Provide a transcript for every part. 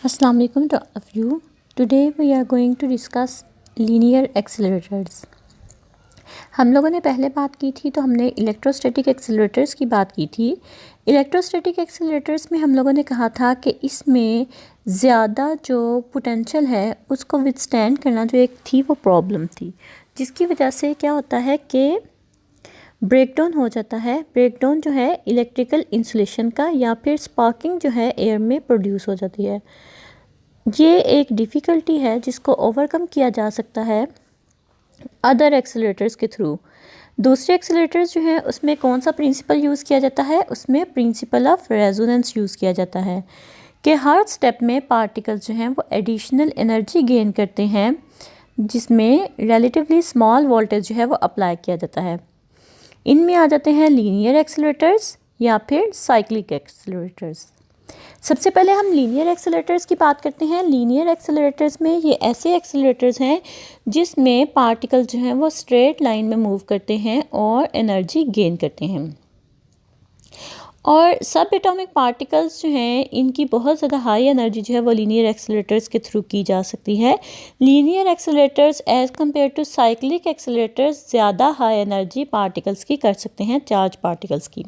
Assalamu alaikum to all of you. Today we are going to discuss linear accelerators. हम लोगों ने पहले बात की थी तो हमने इलेक्ट्रोस्टैटिक एक्सेलरेटर्स की बात की थी। इलेक्ट्रोस्टैटिक एक्सेलरेटर्स में हम लोगों ने कहा था कि इसमें ज़्यादा जो पोटेंशियल है उसको विथस्टैंड करना जो एक थी वो प्रॉब्लम थी, जिसकी वजह से क्या होता है कि ब्रेकडाउन हो जाता है। ब्रेकडाउन जो है इलेक्ट्रिकल इंसुलेशन का या फिर स्पार्किंग जो है एयर में प्रोड्यूस हो जाती है। ये एक डिफ़िकल्टी है जिसको ओवरकम किया जा सकता है अदर एक्सेलरेटर्स के थ्रू। दूसरे एक्सेलरेटर्स जो हैं उसमें कौन सा प्रिंसिपल यूज़ किया जाता है? उसमें प्रिंसिपल ऑफ रेजोनेंस यूज़ किया जाता है कि हर स्टेप में पार्टिकल्स जो हैं वो एडिशनल एनर्जी गेन करते हैं, जिसमें रिलेटिवली स्मॉल वोल्टेज जो है वो अप्लाई किया जाता है। इनमें आ जाते हैं लीनियर एक्सेलरेटर्स या फिर साइक्लिक एक्सेलरेटर्स। सबसे पहले हम लीनियर एक्सेलरेटर्स की बात करते हैं। लीनियर एक्सेलरेटर्स में ये ऐसे एक्सेलरेटर्स हैं जिसमें पार्टिकल जो हैं वो स्ट्रेट लाइन में मूव करते हैं और एनर्जी गेन करते हैं। और सब एटॉमिक पार्टिकल्स जो हैं इनकी बहुत ज़्यादा हाई एनर्जी जो है वो लीनियर एक्सेलरेटर्स के थ्रू की जा सकती है। Linear accelerators as compare to cyclic accelerators ज़्यादा हाई एनर्जी पार्टिकल्स की कर सकते हैं, चार्ज पार्टिकल्स की।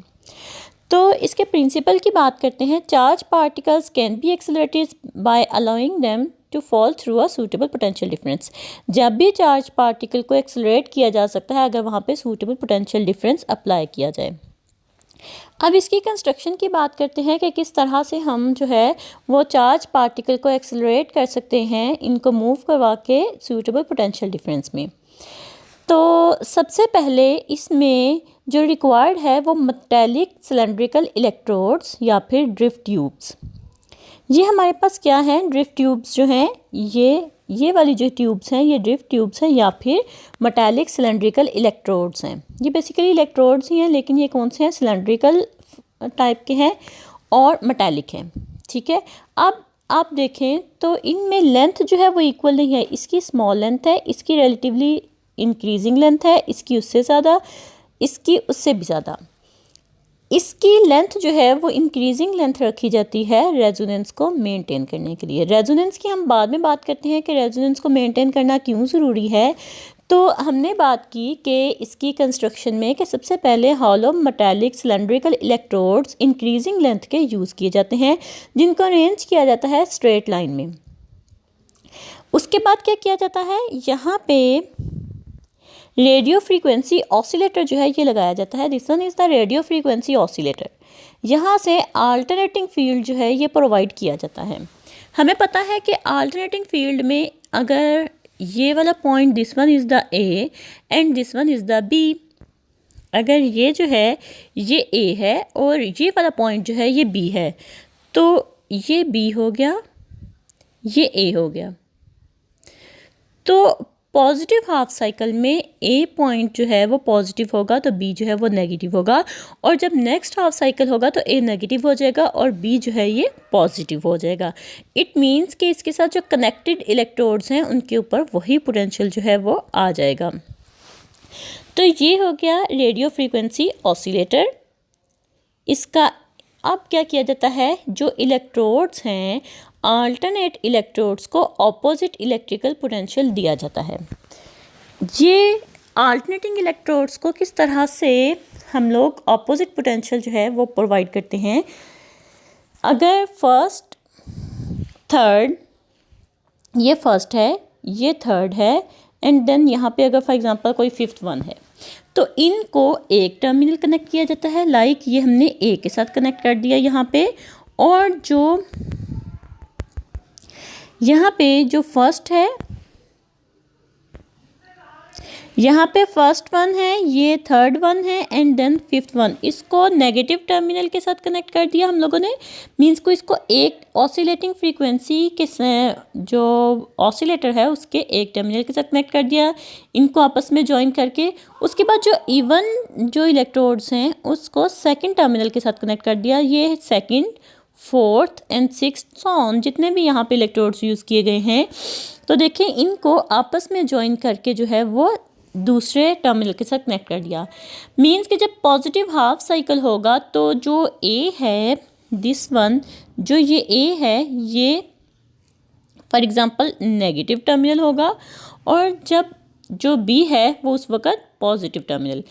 तो इसके प्रिंसिपल की बात करते हैं। Charge particles can be accelerated by allowing them to fall through a suitable potential difference. जब भी चार्ज पार्टिकल को एक्सेलरेट किया जा सकता है अगर वहाँ पे सूटेबल पोटेंशियल डिफरेंस अप्लाई किया जाए। अब इसकी कंस्ट्रक्शन की बात करते हैं कि किस तरह से हम जो है वो चार्ज पार्टिकल को एक्सेलरेट कर सकते हैं इनको मूव करवा के सूटेबल पोटेंशियल डिफरेंस में। तो सबसे पहले इसमें जो रिक्वायर्ड है वो मेटालिक सिलेंड्रिकल इलेक्ट्रोड्स या फिर ड्रिफ्ट ट्यूब्स। ये हमारे पास क्या हैं? ड्रिफ्ट ट्यूब्स जो हैं ये वाली जो ट्यूब्स हैं ये ड्रिफ्ट ट्यूब्स हैं या फिर मेटालिक सिलेंड्रिकल इलेक्ट्रोड्स हैं। ये बेसिकली इलेक्ट्रोड्स ही हैं, लेकिन ये कौन से हैं? सिलेंड्रिकल टाइप के हैं और मेटालिक हैं। ठीक है, अब आप देखें तो इनमें लेंथ जो है वो इक्वल नहीं है। इसकी स्मॉल लेंथ है, इसकी रिलेटिवली इंक्रीजिंग लेंथ है, इसकी उससे ज़्यादा, इसकी उससे भी ज़्यादा। इसकी लेंथ जो है वो इंक्रीजिंग लेंथ रखी जाती है रेजोनेंस को मेंटेन करने के लिए। रेजोनेंस की हम बाद में बात करते हैं कि रेजोनेंस को मेंटेन करना क्यों ज़रूरी है। तो हमने बात की कि इसकी कंस्ट्रक्शन में कि सबसे पहले hollow metallic cylindrical electrodes increasing length के यूज़ किए जाते हैं जिनको अरेंज किया जाता है स्ट्रेट लाइन में। उसके बाद क्या किया जाता है? यहाँ पे रेडियो फ्रीक्वेंसी ऑसिलेटर जो है ये लगाया जाता है। This one is the radio frequency oscillator. यहाँ से अल्टरनेटिंग फील्ड जो है ये प्रोवाइड किया जाता है। हमें पता है कि अल्टरनेटिंग फील्ड में अगर ये वाला point this one is the A and this one is the B, अगर ये जो है ये ए है और ये वाला पॉइंट जो है ये बी है, तो ये बी हो गया, ये ए हो गया। तो पॉजिटिव हाफ साइकिल में ए पॉइंट जो है वो पॉजिटिव होगा तो बी जो है वो नेगेटिव होगा, और जब नेक्स्ट हाफ साइकिल होगा तो ए नेगेटिव हो जाएगा और बी जो है ये पॉजिटिव हो जाएगा। इट मीन्स कि इसके साथ जो कनेक्टेड इलेक्ट्रोड्स हैं उनके ऊपर वही पोटेंशियल जो है वो आ जाएगा। तो ये हो गया रेडियो फ्रीक्वेंसी ऑसिलेटर। इसका अब क्या किया जाता है? जो इलेक्ट्रोड्स हैं अल्टरनेट इलेक्ट्रोड्स को ऑपोजिट इलेक्ट्रिकल पोटेंशियल दिया जाता है। ये अल्टरनेटिंग इलेक्ट्रोड्स को किस तरह से हम लोग ऑपोजिट पोटेंशियल जो है वो प्रोवाइड करते हैं? अगर फर्स्ट थर्ड, ये फर्स्ट है, ये थर्ड है एंड देन यहाँ पे अगर फॉर एग्जांपल कोई फिफ्थ वन है, तो इनको एक टर्मिनल कनेक्ट किया जाता है। लाइक ये हमने ए के साथ कनेक्ट कर दिया यहाँ पे, और जो यहाँ पे जो फर्स्ट है, यहाँ पे फर्स्ट वन है, ये थर्ड वन है एंड देन फिफ्थ वन, इसको नेगेटिव टर्मिनल के साथ कनेक्ट कर दिया हम लोगों ने। मींस को इसको एक ऑसिलेटिंग फ्रीक्वेंसी के जो ऑसिलेटर है उसके एक टर्मिनल के साथ कनेक्ट कर दिया, इनको आपस में ज्वाइन करके। उसके बाद जो इवन जो इलेक्ट्रोड्स हैं उसको सेकेंड टर्मिनल के साथ कनेक्ट कर दिया। ये second, fourth and sixth on जितने भी यहाँ पे इलेक्ट्रोड्स यूज़ किए गए हैं, तो देखें इनको आपस में ज्वाइन करके जो है वो दूसरे टर्मिनल के साथ कनेक्ट कर दिया। मीन्स कि जब पॉजिटिव हाफ साइकिल होगा तो जो ए है दिस वन, जो ये ए है ये फॉर एग्ज़ाम्पल नेगेटिव टर्मिनल होगा, और जब जो बी है वो उस वक़्त पॉजिटिव टर्मिनल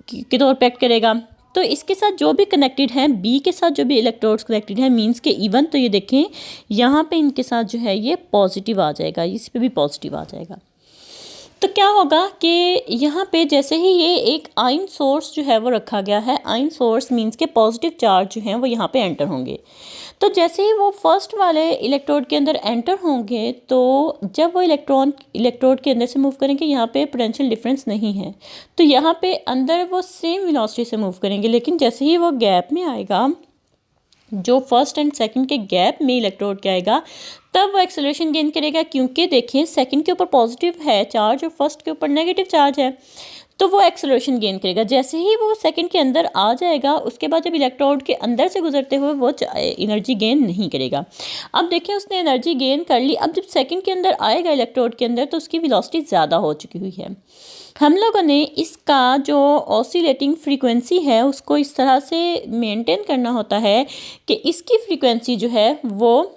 के तौर पर एक्ट करेगा। तो इसके साथ जो भी कनेक्टेड हैं, बी के साथ जो भी इलेक्ट्रोड्स कनेक्टेड हैं मींस के इवन, तो ये देखें यहाँ पे इनके साथ जो है ये पॉजिटिव आ जाएगा, इस पे भी पॉजिटिव आ जाएगा। तो क्या होगा कि यहाँ पे जैसे ही ये एक आयन सोर्स जो है वो रखा गया है, आयन सोर्स मींस के पॉजिटिव चार्ज जो हैं वो यहाँ पे एंटर होंगे। तो जैसे ही वो फर्स्ट वाले इलेक्ट्रोड के अंदर एंटर होंगे, तो जब वो इलेक्ट्रॉन इलेक्ट्रोड के अंदर से मूव करेंगे, यहाँ पे पोटेंशियल डिफरेंस नहीं है, तो यहाँ पे अंदर वो सेम वेलोसिटी से मूव करेंगे। लेकिन जैसे ही वो गैप में आएगा, जो फर्स्ट एंड सेकंड के गैप में इलेक्ट्रोड क्या आएगा, तब वो एक्सेलरेशन गेन करेगा। क्योंकि देखिए सेकंड के ऊपर पॉजिटिव है चार्ज और फर्स्ट के ऊपर नेगेटिव चार्ज है, तो वो एक्सेलरेशन गेन करेगा। जैसे ही वो सेकंड के अंदर आ जाएगा, उसके बाद जब इलेक्ट्रोड के अंदर से गुजरते हुए वो एनर्जी गेन नहीं करेगा। अब देखिए उसने एनर्जी गेन कर ली। अब जब सेकंड के अंदर आएगा इलेक्ट्रोड के अंदर, तो उसकी वेलोसिटी ज़्यादा हो चुकी हुई है। हम लोगों ने इसका जो ऑसिलेटिंग फ्रीक्वेंसी है उसको इस तरह से मेंटेन करना होता है कि इसकी फ्रीक्वेंसी जो है वो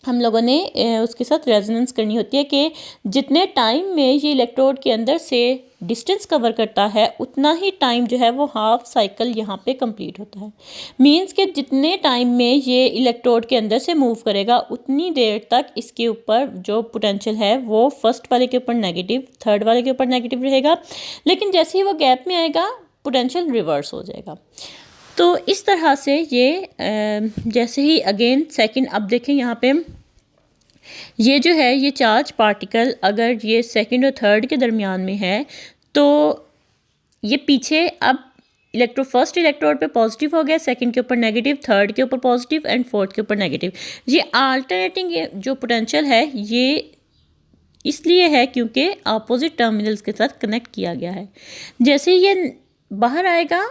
हम लोगों ने उसके साथ रेजोनेंस करनी होती है कि जितने टाइम में ये इलेक्ट्रोड के अंदर से डिस्टेंस कवर करता है, उतना ही टाइम जो है वो हाफ साइकिल यहाँ पे कंप्लीट होता है। मींस कि जितने टाइम में ये इलेक्ट्रोड के अंदर से मूव करेगा, उतनी देर तक इसके ऊपर जो पोटेंशियल है वो फर्स्ट वाले के ऊपर नेगेटिव, थर्ड वाले के ऊपर नेगेटिव रहेगा। लेकिन जैसे ही वो गैप में आएगा, पोटेंशियल रिवर्स हो जाएगा। तो इस तरह से ये जैसे ही अगेन सेकंड, अब देखें यहाँ पे ये जो है ये चार्ज पार्टिकल अगर ये सेकंड और थर्ड के दरमियान में है, तो ये पीछे अब फर्स्ट इलेक्ट्रोड पे पॉजिटिव हो गया, सेकंड के ऊपर नेगेटिव, थर्ड के ऊपर पॉजिटिव एंड फोर्थ के ऊपर नेगेटिव। ये अल्टरनेटिंग जो पोटेंशियल है ये इसलिए है क्योंकि अपोजिट टर्मिनल्स के साथ कनेक्ट किया गया है। जैसे ये बाहर आएगा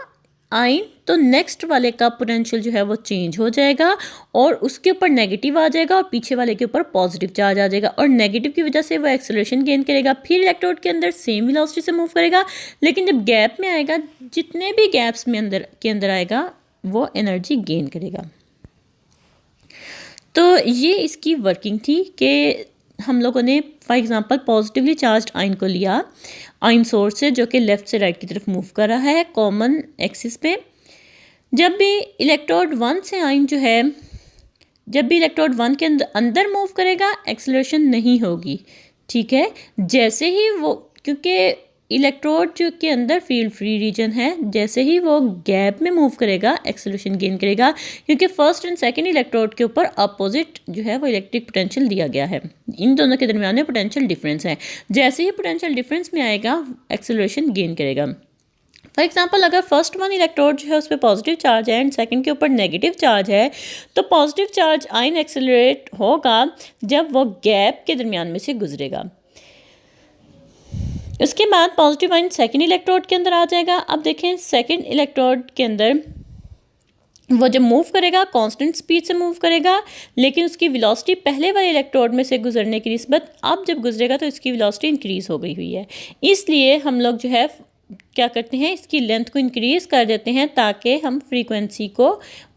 आयन, तो नेक्स्ट वाले का पोटेंशियल जो है वो चेंज हो जाएगा और उसके ऊपर नेगेटिव आ जाएगा और पीछे वाले के ऊपर पॉजिटिव चार्ज आ जाएगा, और नेगेटिव की वजह से वो एक्सेलरेशन गेन करेगा। फिर इलेक्ट्रोड के अंदर सेम वेलोसिटी से मूव करेगा, लेकिन जब गैप में आएगा, जितने भी गैप्स में अंदर आएगा वो एनर्जी गेन करेगा। तो ये इसकी वर्किंग थी कि हम लोगों ने for example positively charged ion को लिया आयन सोर्स से, जो कि लेफ़्ट से राइट की तरफ मूव कर रहा है कॉमन एक्सिस पे। जब भी इलेक्ट्रोड 1 से आयन जो है, जब भी इलेक्ट्रोड 1 के अंदर मूव करेगा, एक्सेलरेशन नहीं होगी, ठीक है। जैसे ही वो, क्योंकि इलेक्ट्रोड जो के अंदर फील्ड फ्री रीजन है, जैसे ही वो गैप में मूव करेगा एक्सेलरेशन गेन करेगा, क्योंकि फर्स्ट एंड सेकंड इलेक्ट्रोड के ऊपर अपोजिट जो है वो इलेक्ट्रिक पोटेंशियल दिया गया है। इन दोनों के दरमियान में पोटेंशियल डिफरेंस है। जैसे ही पोटेंशियल डिफरेंस में आएगा, एक्सेलरेशन गेन करेगा। फॉर एग्जाम्पल अगर फर्स्ट वन इलेक्ट्रोड जो है उस पर पॉजिटिव चार्ज है एंड सेकंड के ऊपर नेगेटिव चार्ज है, तो पॉजिटिव चार्ज आयन एक्सेलरेट होगा जब वो गैप के दरमियान में से गुजरेगा। उसके बाद पॉजिटिव आयन सेकंड इलेक्ट्रोड के अंदर आ जाएगा। अब देखें सेकंड इलेक्ट्रोड के अंदर वो जब मूव करेगा कांस्टेंट स्पीड से मूव करेगा, लेकिन उसकी वेलोसिटी पहले वाले इलेक्ट्रोड में से गुजरने की निस्बत अब जब गुजरेगा तो इसकी वेलोसिटी इंक्रीज़ हो गई हुई है। इसलिए हम लोग जो है क्या करते हैं, इसकी लेंथ को इंक्रीज़ कर देते हैं ताकि हम फ्रीक्वेंसी को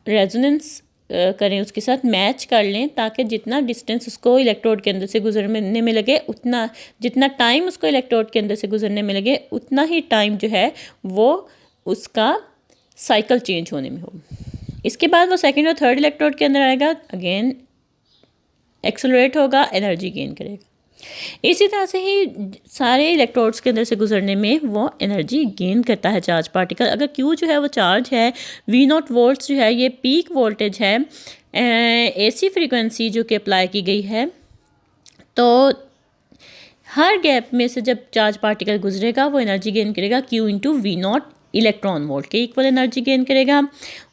रेजोनेंस करें, उसके साथ मैच कर लें, ताकि जितना डिस्टेंस उसको इलेक्ट्रोड के अंदर से गुजरने में लगे, उतना जितना टाइम उसको इलेक्ट्रोड के अंदर से गुजरने में लगे, उतना ही टाइम जो है वो उसका साइकिल चेंज होने में हो। इसके बाद वो सेकंड और थर्ड इलेक्ट्रोड के अंदर आएगा, अगेन एक्सेलरेट होगा, एनर्जी गेन करेगा। इसी तरह से ही सारे इलेक्ट्रोड्स के अंदर से गुजरने में वो एनर्जी गेन करता है चार्ज पार्टिकल। अगर Q जो है वो चार्ज है, V0 वोल्ट्स जो है ये पीक वोल्टेज है, AC फ्रीक्वेंसी जो कि अप्लाई की गई है, तो हर गैप में से जब चार्ज पार्टिकल गुजरेगा वो एनर्जी गेन करेगा Q into V0 electron volt के इक्वल एनर्जी गेन करेगा।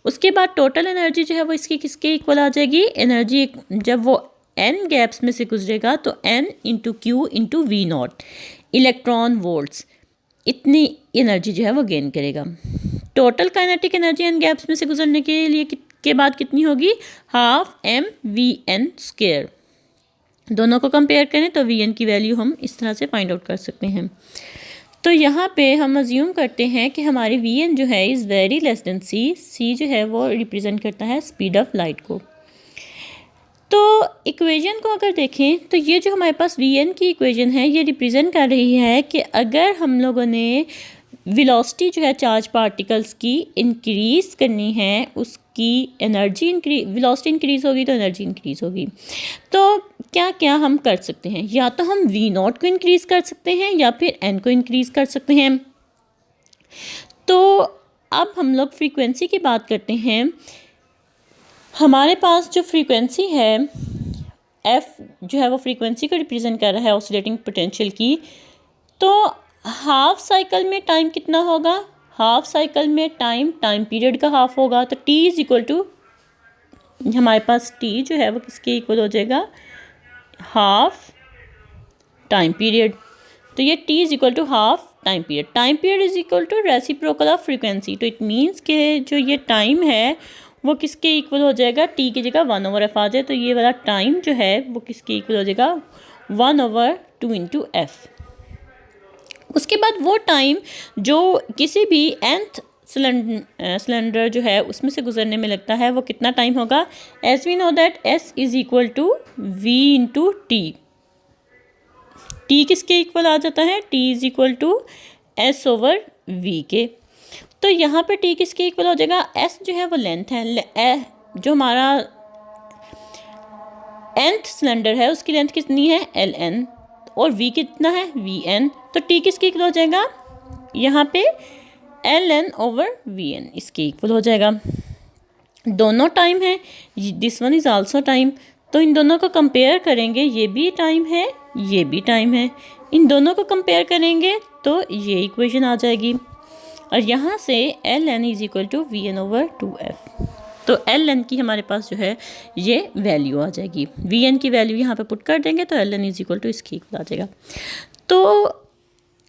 उसके बाद टोटल एनर्जी जो है वो इसकी किसके इक्वल आ जाएगी, एनर्जी जब वो n गैप्स में से गुजरेगा तो n into Q into V0 electron volts, इतनी एनर्जी जो है वो गेन करेगा। Total kinetic energy n gaps में से गुजरने के बाद कितनी होगी, हाफ mVn²। दोनों को कंपेयर करें तो Vn की वैल्यू हम इस तरह से फाइंड आउट कर सकते हैं। तो यहाँ पे हम अज्यूम करते हैं कि हमारी Vn जो है is very less than C। C जो है वो रिप्रेजेंट करता है स्पीड ऑफ लाइट को। तो इक्वेशन को अगर देखें तो ये जो हमारे पास Vn की इक्वेशन है ये रिप्रेजेंट कर रही है कि अगर हम लोगों ने वेलोसिटी जो है चार्ज पार्टिकल्स की इंक्रीज़ करनी है, उसकी एनर्जी वेलोसिटी इंक्रीज़ होगी तो एनर्जी इंक्रीज़ होगी। तो क्या क्या हम कर सकते हैं, या तो हम V0 को इंक्रीज़ कर सकते हैं या फिर n को इंक्रीज़ कर सकते हैं। तो अब हम लोग फ्रीक्वेंसी की बात करते हैं। हमारे पास जो फ्रीक्वेंसी है f जो है वो फ्रीक्वेंसी को रिप्रेजेंट कर रहा है ऑसिलेटिंग पोटेंशियल की। तो हाफ साइकिल में टाइम कितना होगा, हाफ साइकिल में टाइम पीरियड का हाफ होगा। तो t इज़ इक्वल टू, हमारे पास t जो है वो किसके इक्वल हो जाएगा, हाफ टाइम पीरियड। तो ये t is equal to half time period is equal to reciprocal of frequency. तो इट मीन्स के जो ये टाइम है वो किसके इक्वल हो जाएगा, t की जगह 1/f आ जाए तो ये वाला टाइम जो है वो किसके इक्वल हो जाएगा, 1/2 इंटू एफ। उसके बाद वो टाइम जो किसी भी nth सिलेंडर जो है उसमें से गुजरने में लगता है वो कितना टाइम होगा, as we know that s is equal to v into T. T किसके इक्वल आ जाता है, t is equal to s/v के। तो यहाँ पे t किसके इक्वल हो जाएगा, s जो है वो लेंथ है, जो हमारा nth सिलेंडर है उसकी लेंथ कितनी है ln, और v कितना है vn। तो t किसके इक्वल हो जाएगा, यहाँ पे ln/vn इसके इक्वल हो जाएगा। दोनों टाइम है, this one is also time. तो इन दोनों को कंपेयर करेंगे, ये भी टाइम है ये भी टाइम है, इन दोनों को कंपेयर करेंगे तो ये इक्वेशन आ जाएगी। और यहाँ से ln is equal to vn/2f। तो ln की हमारे पास जो है ये वैल्यू आ जाएगी, vn की वैल्यू यहाँ पे पुट कर देंगे तो ln इज़ इक्वल टू इसकी इक्वल आ जाएगा। तो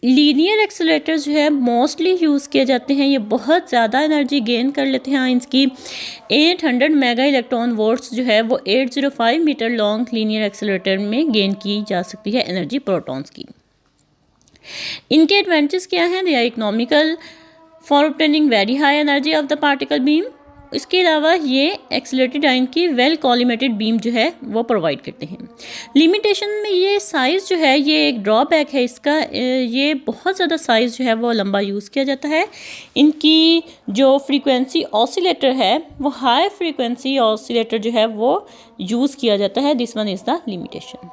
लीनियर एक्सेलरेटर्स जो है मोस्टली यूज़ किए जाते हैं, ये बहुत ज़्यादा एनर्जी गेन कर लेते हैं। इनकी 800 मेगा इलेक्ट्रॉन वोल्ट्स जो है वो 805 मीटर लॉन्ग लीनियर एक्सेलरेटर में गेन की जा सकती है एनर्जी प्रोटॉन्स की। इनके एडवांटेज क्या हैं, they are economical for obtaining very high energy of the particle beam. इसके अलावा ये एक्सेलरेटेड आयन की वेल कॉलिमेटेड बीम जो है वो प्रोवाइड करते हैं। लिमिटेशन में ये साइज़ जो है ये एक ड्रॉबैक है इसका, ये बहुत ज़्यादा साइज़ जो है वो लंबा यूज़ किया जाता है। इनकी जो फ्रीक्वेंसी ऑसिलेटर है वो हाई फ्रीक्वेंसी ऑसिलेटर जो है वो यूज़ किया जाता है, this one is the limitation.